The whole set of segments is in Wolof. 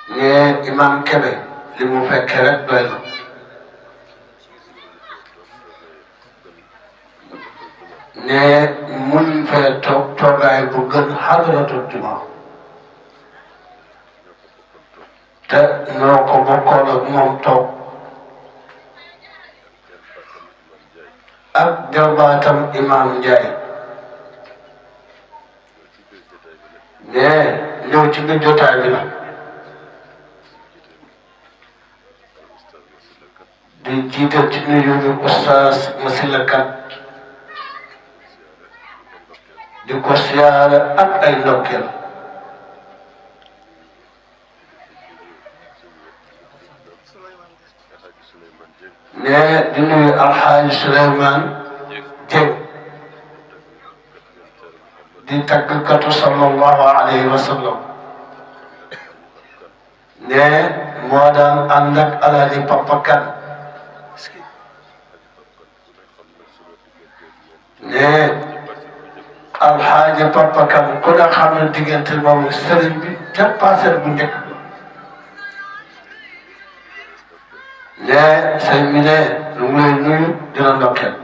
ne imam Kébé li mu fekkee rek doy na ne mun fee toog toogaay bu gën xadratul juma te noo ko bokkoon ak moom toog ak jarbaatam imam Ndiaye ne ñëw ci biir jotaay bi nag di jiital ci nuyu bi Oustaz Masila Kane di ko siyaare ak ay ndokkeel ne di nuyu Alxaaji Souleymane Dieng di tàggkatu sallallahu alayhi wa sallam ne moo daan ànd ak Alaaji Papa Kane ne Alxaaji Papa Kane ku ne xam ne diggante moom sëriñ bi te passer bu njëkk ne sëñ bi ne lu mu lay nuyu dina ndokkeel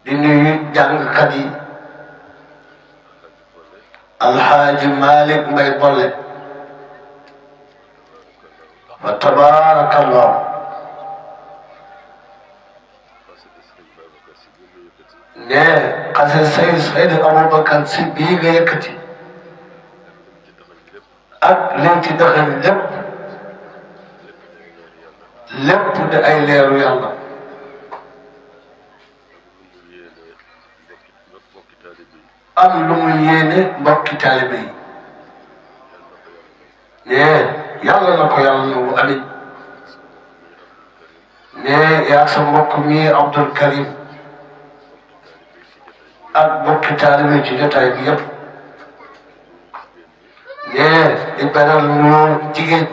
di nuyu jàngkat yi Alxaaji Malick Mbay Bolle wa tabaarakallah ne xase Seydi Aboubacar Si bii nga yëkkati ak liñ ci dëxañ lépp di ay leeru yàlla am lu mu yéene mbokki taalibe yi ne yàlla na ko yàlla nangu amin ne yaa sa mbokk mi Abdul Karim ak mbokki taalibe ci jotaay bi yëpp ne di beral ñu jigéen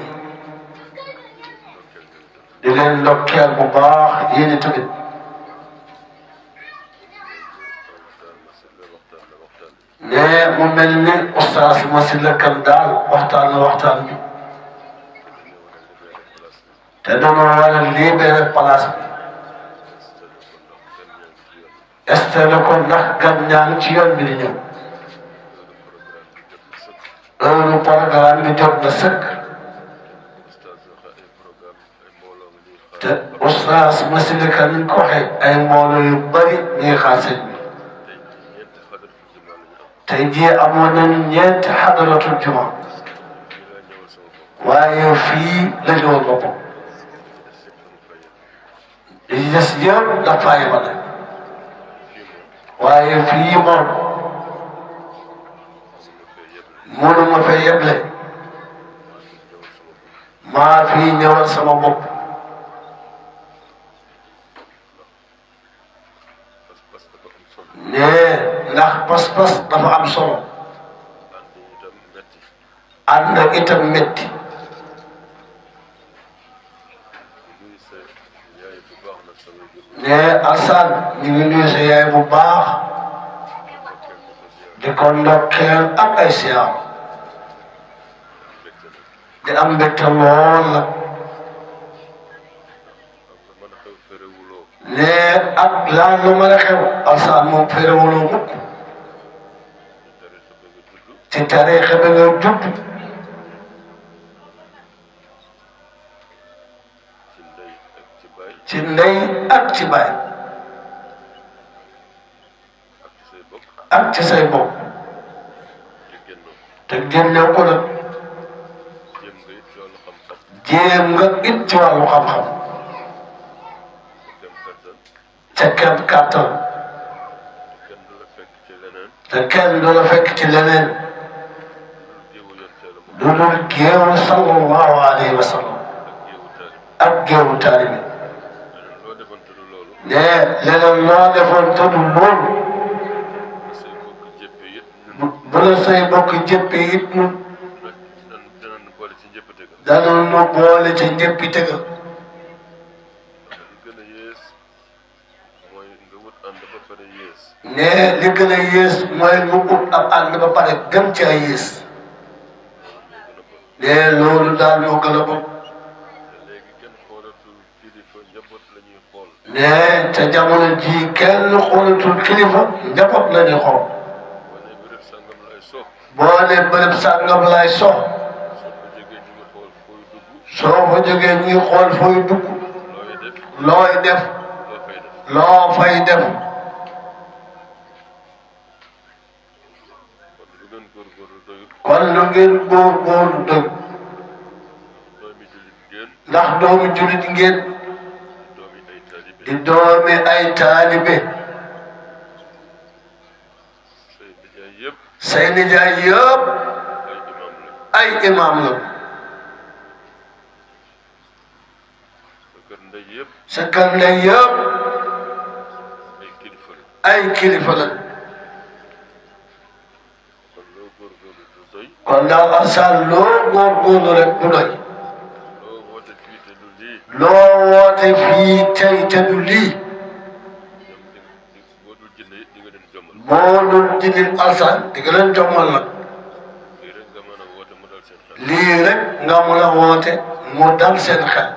di leen ndokkeel bu baax yéen tamit ne mu mel ni Oustaz Masila Kane daal waxtaan bi te dama war a libéré place bi estélé ko ndax gan ñaa ngi ci yoon bi di ñëw heure programme bi jot na sëkk te Oustaz Masila Kane ni ko waxee ay mbooloo yu bëri ñuy xaar sëñ bi tey jii amoon nañu ñeenti xadaratul juma waaye fii la ñëwoon boppam li des yëpp dafa yemale waaye fii moom mënuma fee yeble maa fii ñëwal sama bopp ne ndax pas-pas dafa am solo ànd ak itam métti ne Alsaan ñu ngi nuyu sa yaay bu baax di ko ndokkeel ak ay siyaam di am mbégte lool la ne ak laan lu mën a xew Alsaan moom ferewuloo mukk ci tariixa bi nga judd ci ndey ak ci baay ak ci say bopp te génne ko nag jéem nga it ci wàllu xam-xam ca kem kàttan te kenn du la fekk ci leneen lu dul géewu sallallahu alayhi wa sallam ak géewu taalibe ne leneen loo defoon te du loolu bu la say bokk jëppe it mu danoon nu boole ca njëppi tëga ne li gën a yées mooy mu ut ab ànd ba pare gën ci ay yées ne loolu daal moo gën a bon. léegi kenn xoolatul kilifa njaboot la ñuy xool. ne te jamono ji kenn xoolatul kilifa njaboot la ñuy xool. boo nee béréb sangam lay sox. boo ne bërëb sàngam lay sox. soo fa jógee ñu ngi xool fooy dugg. soo fa jógee ñu ngi xool fooy dugg. looy def. looy def. loo fay def. kon lu ngeen góorgóorlu kon lu ngeen góorgóorlu doyul. doy. doomi jullit ngeen. ndax doomu jullit ngeen. doomi ay taalibe. di doomi ay taalibe. say nijaay yëpp. say nijaay yëpp ay imaam ay imaam la. la. sa kër ndey yëpp. sa kër ndey yëpp ay kilifa la. ay kilifa la. kon loo góorgóorlu du doy. kon daal Assane loo góorgóorlu rek du doy. loo woote fii te du lii. loo woote fii tey te du lii. ñoom boo dul jënd di nga leen jommal. boo dul jëndil Assane di nga leen jommal nag. lii rek nga mën a woote mu dal seen xel. lii rek nga mën a woote mu dal seen xel.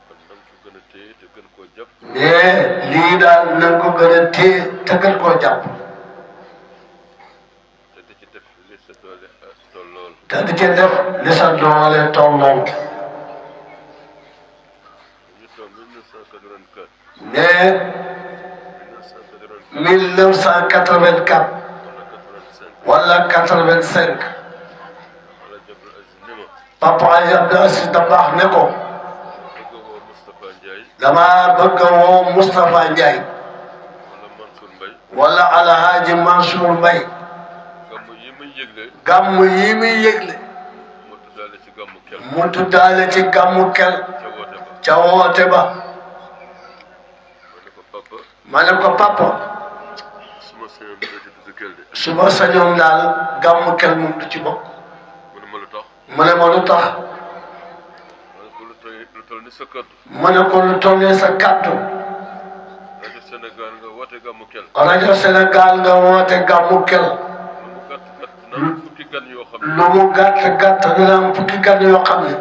kon nan ko gën a téye te gën koo jàpp. mais lii daal na nga ko gën a téye te gën koo jàpp. te di ci def li sa doole tollool. te di ci def li sa doole tolloon. ñu toog 1984. mais 1984 wala 85. wala 85 wala Jabal Aziz ni ma. papa Abdou Aziz Dabakh ne ko bëgg a woo Moustapha Ndiaye. dama bëgg a woo Moustapha Ndiaye wala Mansour Mbaye. wala Alhaji Mansour Mbaye gàmmu yi muy yëgle. gàmmu yi muy yëgle mu tuddaale ci gàmmu kel. mu tuddaale ci gàmmu kel ca woote ba. ca woote ba. ma ne ko papa. ma ne ko papa suma sañoon dina ci tudd kel de. su ma sañoon daal gàmmu kel moom du ci bokk. mu ne ma lu tax. mu ne ma lu tax. ma ne ko lu toll ni sa kàddu. ma ne ko lu tollee sa kàddu. rajo Sénégal nga woote gàmmu kel. rajo Sénégal nga woote gàmmu kel. lu mu gàtt gàtt dina am fukki gan yoo xam ne. lu mu gàtt gàtt dina am fukki gan yoo xam ne.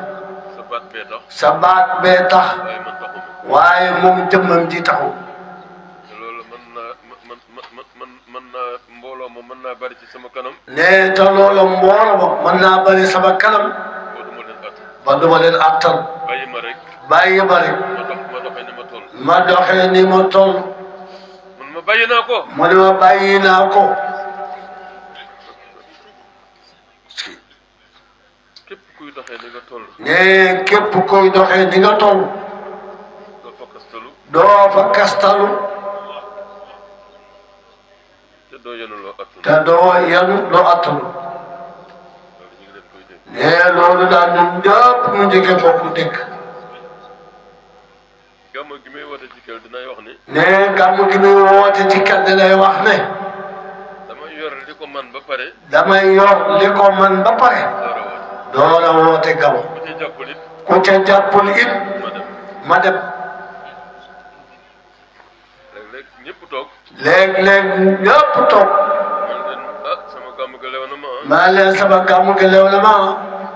sa baat bee tax. sa baat bee tax. waaye man taxuma. waaye moom jëmmam ji taxu. te loolu mën naa mbooloo ma mën naa bari ci sama kanam. nee te loolu mbooloo ma mën naa bari sama kanam. boo duma leen at. ba duma leen attal. bàyyi ma rek. bàyyi ba rek. ma doxee ni ma toll. ma doxee ni ma toll. man ma bàyyi naa ko. mu ne ma bàyyi naa ko. képp kuy doxee ni nga toll. nee képp kuy doxee ni nga toll. doo fa kastalu. doo fa kastalu. te doo yenuloo attan. te doo yenu doo attalu. loolu ñu ngi leen koy dégg. nee loolu daal ñun ñëpp ñu njëkkee bokk dëkk. gàmmu gi may woote ci kel dinay wax ni. nee gàmmu gi muy woote ci kel dinay wax ne. damay yor li ko man ba pare. damay yor li ko man ba pare. door a woote. door a woote gàmmu. ku ci jàppul it. ku ca jàppul it ma dem. ma dem. léeg-léeg ñëpp toog. léeg-léeg ñëpp toog. man leen sama gàmmu ga lew na ma ah. maa leen sama gàmmu gi lew na ma.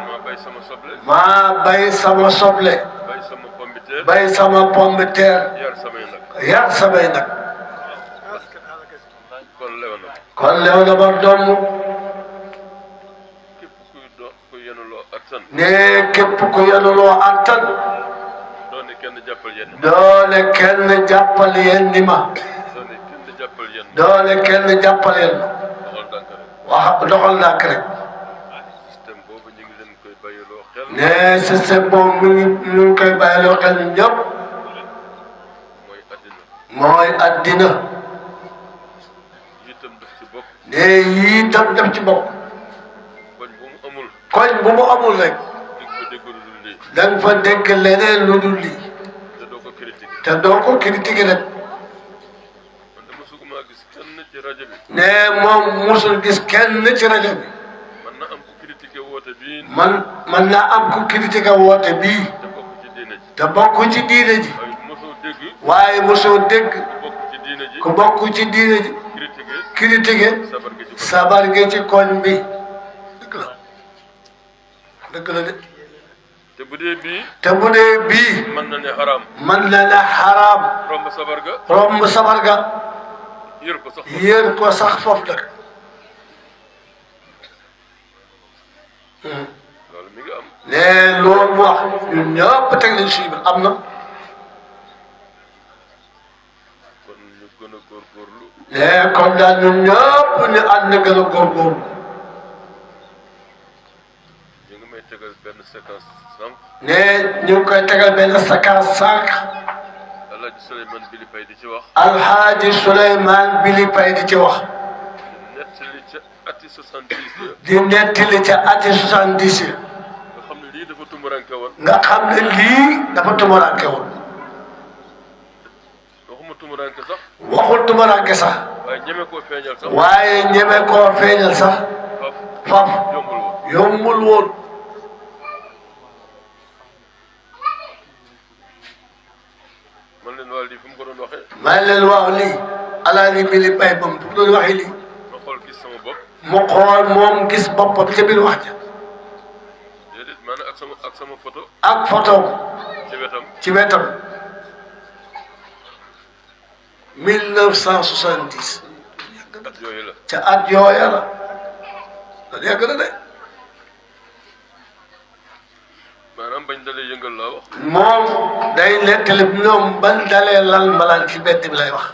maa bay sama soble. maa bay sama soble. bay sama pombiteer. bay sama pomme de terre. yar samay nag. yar samay nag. kon lew na. kon lew na ma doom. képp ku yenuloo attan. nee képp ku yenuloo attan. doone kenn jàppal yenn. doone kenn jàppal yéen ni ma. doone kenn jàppal yenn. doone kenn jàppal yéen ma. doxal dànk rek. wax doxal ndànk rek. système boobu ñu ngi leen koy bàyyiloo xel. nee système boobu ñu ngi koy bàyyiloo xel ñëpp. mooy addina. mooy addina. itam daf ci bokk. nee yii tam def ci bopp. koñ bu mu amul. koñ bu mu amul rek. di nga ko dégg lu dul lii. da nga fa dégg leneen lu dul lii. te doo ko critiqué. te doo ko critiqué rek. man de mosuma gis kenn ci rajo bi. nee moom musul gis kenn ci rajo bi. man na am ku critiqué woote bii. man naa am ku critiqué woote bii. te bokk ci diine ji. te bokk ci diine ji. waaye mosoo dégg. waaye mosoo dégg. ku bokk ci diine ji. ku bokk ci diine ji. critiqué. critiqué. sabar gi ci sabar gi ci koñ bi. dëgg la. dëgg la de. te bu dee bii. te bu dee bii. mën na ne xaraam. mën na ne xaraam. romb sabar ga. romb sabar ga. yër ko sax. yër ko sax foofu nag. loolu mi ngi am. ne loolu mu wax ñun ñëpp teg nañ si am na. kon ñu gën a góorgóorlu. ne kon daal ñun ñëpp ñu ànd na gën a góorgóorlu. ñu ngi may tegal benn séquence sànq. ne ñu ngi koy tegal benn séquence sànq. Alhaji Souleymane Bili Pay di ci wax. Alhaji Souleymane Bili Pay di ci wax. nettali ca ati 70. di nettali ca ati 70. nga xam ne lii dafa tumuranke woon. nga xam ne lii dafa tumuranke woon. waxuma tumuranke sax. waxul tumuranke sax. waaye ñeme koo feeñal sax. waaye ñeme koo feeñal sax. faf yombul woon. yombul woon. man leen waa lii fu mu ko doon waxee. maa ngi leen wax lii. Alhaji Bili Pay moom fu mu doon waxee lii. ma xool gis sama bopp. mu xool moom gis boppam ca biir wax ja. déedéet maanaam ak sama photo. ak photo ci wetam. ci wetam. 1970. at yooyu la. ca at yooya la. loolu yàgg na de. maanaam bañ dalee yëngal laa wax. moom day nettali ñoom ban dalee lal mbalaan ci bedd bi lay wax.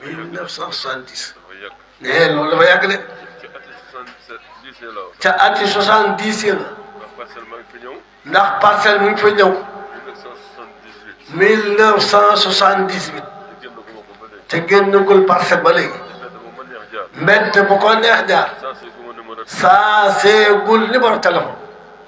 1970. dafa yàgg. nee loolu dafa yàgg de. ci ati 77 la wax. ca ati 70 la. ndax parcelle maa ngi fi ñëw. ndax parcelle mi ngi fa ñëw. 1978. 1978. te génn ko ma ko ba léegi. te génnagul parcelle ba léegi. mbedd bu ma neex jaar. mbedd bu ko neex jaar. sensé gu ma numéro. saa seegul numéro téléphone.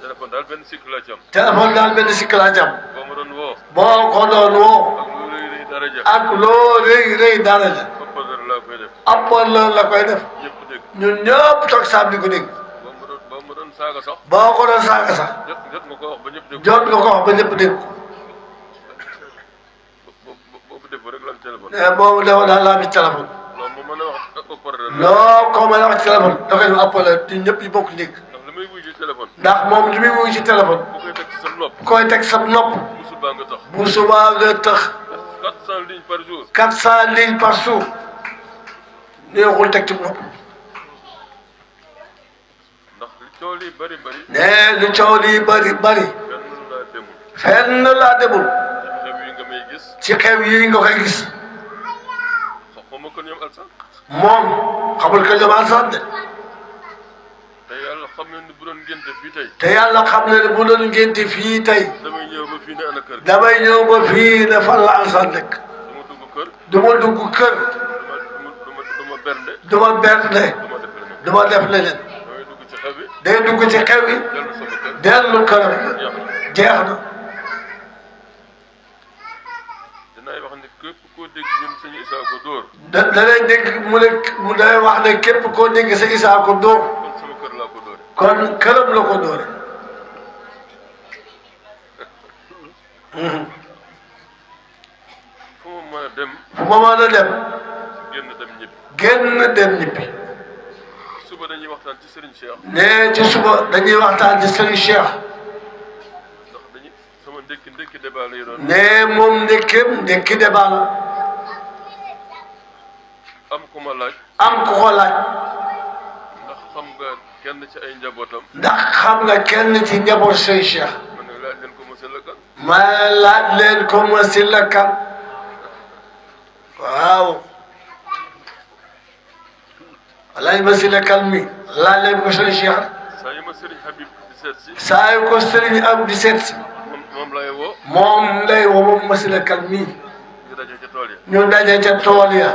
téléphone daal benn cycle laa ci am. téléphone daal benn sikk laa jàmm. boo ma doon woo. boo ko doon woo. ak lu rëy rëy dara ja. ak loo rëy rëy dara la. haut-parleur laa koy def. haut-parleur la koy def. ñëpp dégg. ñun ñëpp toog saab di ko dégg. boo ma doon saaga sax. boo ko doon saaga sax. jot nga ko wax ba ñëpp dégg. jot nga ko wax ba ñëpp dégg ko. boo ko defoo rek la am téléphone. mais boobu dafa daal laa bi téléphone. loolu moo mën a wax ak haut-parleur. loo ko mën a wax ci téléphone da koy def haut-parleur di ñëpp yi bokk dégg. ndax li may wuyu ci téléphone. ndax moom li muy wuyu ci téléphone. bu koy teg ci sa nopp. koy teg sa nopp. bu subaa nga tax. bu subaa nga tax. 400 lignes par jour. 400 lignes par jour. neexul teg ci nopp. ndax li coow li bari bari. nee li coow lii bari bari. fenn laa demul. fenn laa demul. xew yi nga may gis. ci xew yi nga koy gis. xaw ma ko ñoom alsan. moom xamul ko ñoom alsan de. te yàlla xam na ni bu doon ngénte fii tey. te yàlla xam na ne bu doon ngénte fii tey. damay ñëw ba fii ne ana kër. damay ñëw ba fii ne fan la alsan dëkk. dama dugg kër. du ma dugg kër. duma bernde. du ma bernde. du ma def leneen. damay dugg ci xew bi. day dugg ci xew yi. dellu sama kër. dellu këram. jeex na. dinaay wax ne képp koo dégg ñun suñu isaa ko dóor. da lay dégg mu day wax ne képp koo dégg sa isaa ko dóor. kon sama kër laa ko dóore. kon këram la ko dóore. fu ma mën a dem. fu ma mën a dem. génn dem ñibbi. génn dem ñibbi. suba dañuy waxtaan ci Serigne Cheikh. nee ci suba dañuy waxtaan ci Serigne Cheikh. ndax dañuy sama ndékki débat lay doon. nee moom ndékki débat la. am ku ma laaj. am ku ko laaj. ndax xam nga kenn ci ay njabootam. ndax xam nga kenn ci njaboot Serigne Cheikh. ma ne laaj leen ko monsieur le kan. ma laaj leen ko monsieur le kan. waaw. walaay monsieur le kan mi. laaj leen ko Serigne Cheikh. saa yu ma Serigne Habib di seet si. saa yu ko Serigne am di seet si. moom lay woo. moom lay woo moom monsieur le kan mi. ñu daje ca tool ya. ñu daje ca tool ya.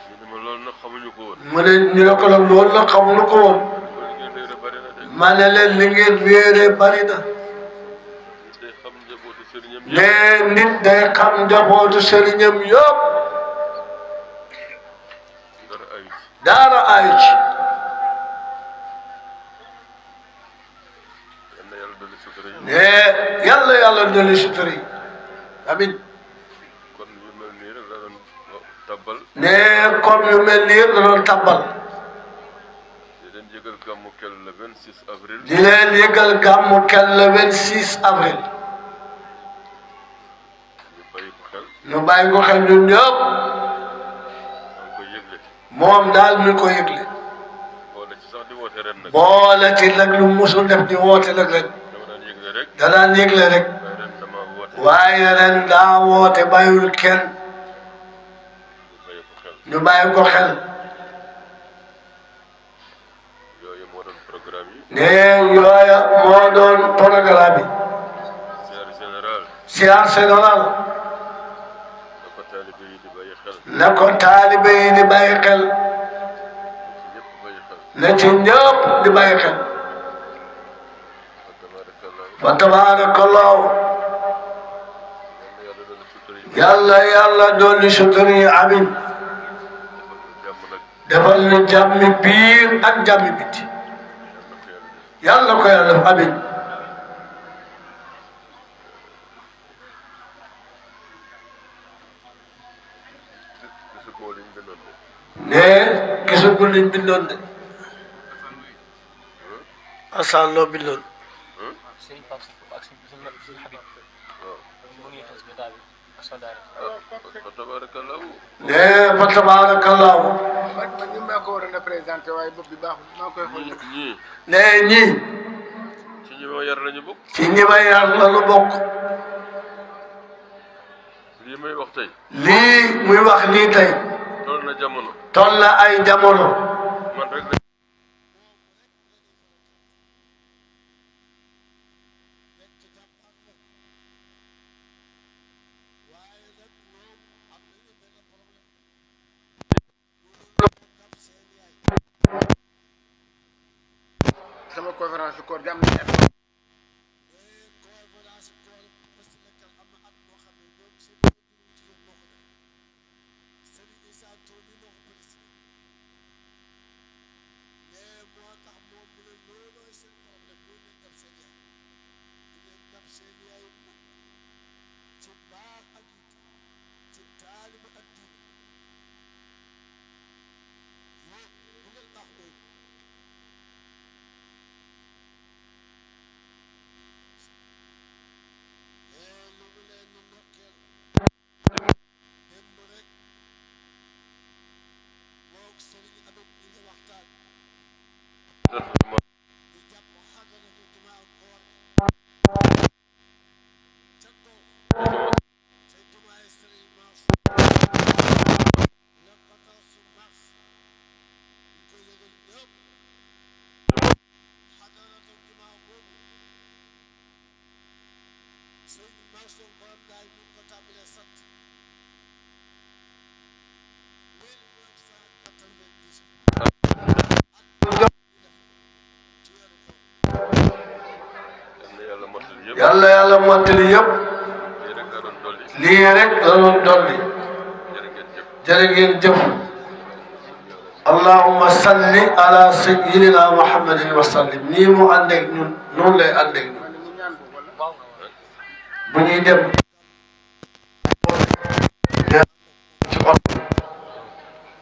ñu ne ma loolu nag xamuñu ko woon. mu ne ñu ne ko la loolu la xamuñu ko woon. li ngeen réere bari na de. ma ne leen li ngeen réere bari na. nit day xam njabootu sëriñam yëpp. nee nit day xam njabootu sëriñam yëpp. dara ayu ci. daara ayu ci. yal na yàlla dolli sutura yi. nee yàlla dolli sutura yi. amin. kon yu mel nii rek la doon tabbal. nee comme yu mel nii la doon tabbal. leen yëgal gàmmu kel le 26 avril. di leen yëgal gàmmu kel le 26 avril. ñu bàyyi ko xel. ñu bàyyi ko xel ñun ñëpp. maa ngi koy yëgle. moom daal mi ko yëgle. boole ci sax di woote ren nag. boole ci nag lu musul def di woote nag rek. dama daan yëgle rek. da daan yëgle rek. waaye ren dama woote. waaye ren daa woote bàyyiwul kenn. ñu bàyyi ko xel. yooyu moo doon programme yi. ne yooya moo doon programme yi. siyaar général. siyaar général. na ko taalibe yi di bàyyi xel. na ko taalibe yi di bàyyi xel. na ci ñëpp di bàyyi xel. fa tabarakallahu. yàlla dolli suturi yi amin. defal ñu jàmmi biir ak jàmmi biti. yàlla ko yàlla def amin. ne gisagul liñ bindoon de. asaan loo bindoon. ne fa tabarakallahu. ñu ma ko waroon a présenté waaye bopp bi baaxul maa koy xool. ne ñii. ci ñi ma yar lañu bokk. ci ñi ma yar la lu bokk. lii may wax tey. lii muy wax lii tey. toll na jamono. toll na ay jamono. man rek sama conférence koor gi am na yàlla mottali yëpp. lii rek la doon dolli. jërë ngeen jëf. allahumma salli ala sayyidina muhammadin wa sallim. nii mu àndeeg ñun noonu lay àndeeg ñun. bu ñuy dem. ci oto.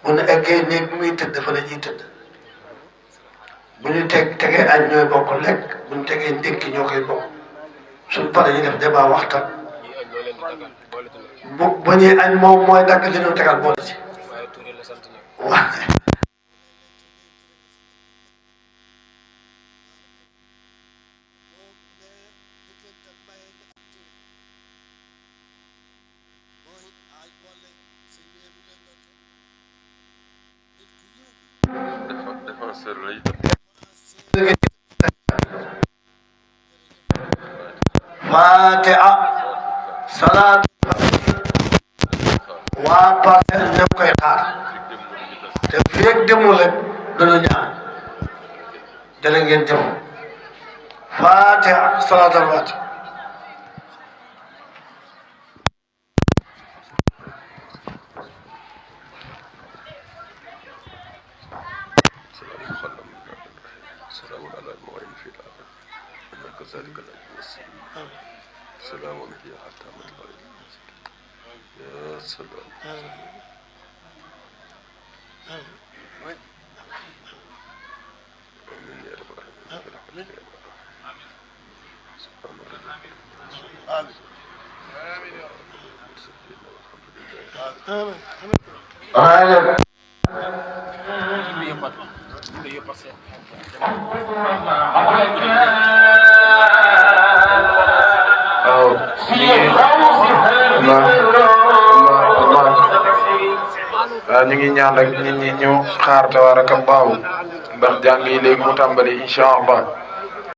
bu ñu eggee néeg bi muy tëdd fa la ñuy tëdd. bu ñu tegee añ ñooy bokk lekk bu ñu tegee ndékki ñoo koy bokk. suñ paree ñu def débat waxtaan. bu ñuy añ moom mooy dagg li ñu tegal boole ci. waaw. défenseur lay. Fatiha salaat waa Parcelles ñëpp koy xaar te fii ak demul rek dana ñaan jërë ngeen jëf Fatiha salaat al Fatiha. السلام عليكم حتى مطلع يا سلام. ñu ngi ñaan rek nit ñi ñu xaar tabaaraka Allaahu ndax jàng yi léegi mu tàmbali incha allah